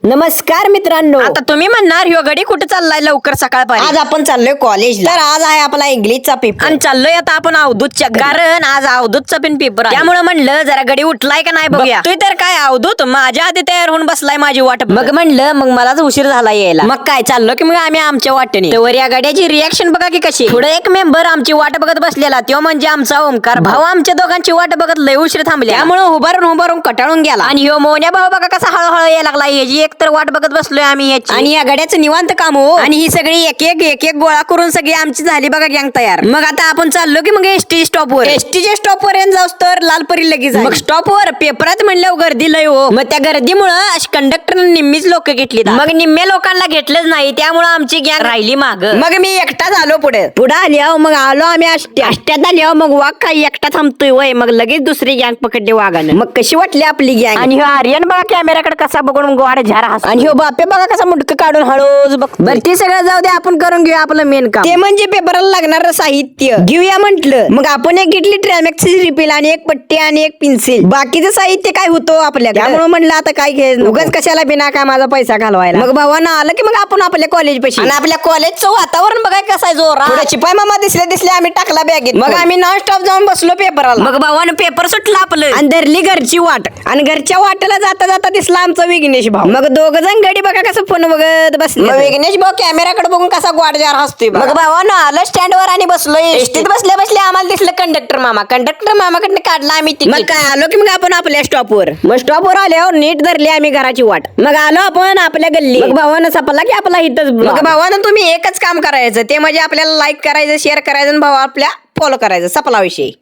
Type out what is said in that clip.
नमस्कार मित्रांनो, आता तुम्ही म्हणणार ह्यो गडी कुठे चाललाय लवकर सकाळपारी. आज आपण चाललोय कॉलेजला. तर आज आहे आपला इंग्लिशचा पेपर आणि चाललोय आता आपण अवधूतच्या घरी. कारण आज अवधूतचा पण पेपर आहे. त्यामुळे म्हणलं जरा गडी उठलाय का नाही बघूया. तू तर काय अवधूत माझ्या आधी तयार होऊन बसलाय माझी वाट बघत. मग म्हणलं मग मलाच उशीर झाला यायला. मग काय चाललो की मग आम्ही आमच्या वाटेने. तर या गाड्याची रिॲक्शन बघा की कशी. पुढे एक मेंबर आमची वाट बघत बसलेला तो म्हणजे आमचा ओमकार भाऊ. आमच्या दोघांची वाट बघत लय उशीर थांबले. त्यामुळे उभारून कटाळून गेला. आणि ह्यो मोन्या भाऊ बघा कसा हळूहळू यायला लागला. याची एक तर वाट बघत बसलोय आम्ही याची. आणि या गाड्याचं निवांत काम हो. आणि ही सगळी एक एक गोळा करून सगळी आमची झाली बघा गँग तयार. मग आता आपण चाललो की मग एसटी स्टॉपवर. एसटीच्या स्टॉप वर जाऊस तर लालपरी लगेच मग स्टॉपवर पेपरात म्हणल्यावर गर्दी लय हो. मग त्या गर्दीमुळं कंडक्टर निम्मीच लोक घेतली. मग निम्म्या लोकांना घेतलंच नाही. त्यामुळे आमची गँग राहिली माग. मग मी एकटाच आलो पुढे आल्या. मग आलो आम्ही अष्ट्यात आल्या. मग वाघ काही एकटा थांबतोय वय. मग लगेच दुसरी गँग पकडली वाघानं. मग कशी वाटली आपली गँग. आणि ह्यो आर्यन बघा कॅमेराकडे कसा बघून गोवाड झारा हसतो. आणि ह्यो बापे बघा कसा मुडक काढून हळूच बघ. बरं ते सगळं जाऊ दे, आपण करून घेऊया आपलं मेन काम. ते म्हणजे पेपराला लागणार साहित्य घेऊया म्हंटल. मग आपण एक घेतली ट्रॅमॅक्सची रिपील आणि एक पट्टी आणि एक पेन्सिल. बाकीचं साहित्य काय होतं आपल्याकडे. त्यामुळे म्हणलं आता काय घ्यायचं उगाच कशाला बिना काय माझा पैसा घालवायला. मग भावानं आलं की मग आपण आपल्या कॉलेज पाशी. आणि आपल्या कॉलेजचं वातावरण बघा कसं आहे जोरात. पुढे चिपाय मामा दिसले आम्ही टाकला बॅगेत. मग आम्ही नॉन स्टॉप जाऊन बसलो पेपराला. मग भावानं पेपर सुटला आपलं. आणि धरली घरची वाट. आणि घरच्या वाटेला जाता जाता दिसला आमचा विघ्नेश भाऊ. मग दोघ जण गडी बघा कसं फोन बघत बसले. विघ्नेश भाऊ कॅमेराकडे बघून कसा ग्वाडजार हसतोय. मग भावानं आलं स्टँडवर आणि बसलो एसटीत. बसल्या आम्हाला दिसलं कंडक्टर मामाकडनं काढला आम्ही मग तिकीट. काय आलो की मग आपण आपल्या स्टॉपवर. मग स्टॉपवर आल्यावर नीट धरली आम्ही घराची वाट. मग आलो आपण आपल्या गल्ली. मग भावानं सपला की आपला इथंच. मग भावानं तुम्ही एकच काम करायचं, ते म्हणजे आपल्याला लाईक करायचं, शेअर करायचं आणि भाऊ आपल्या फॉलो करायचं. सपला विषयी.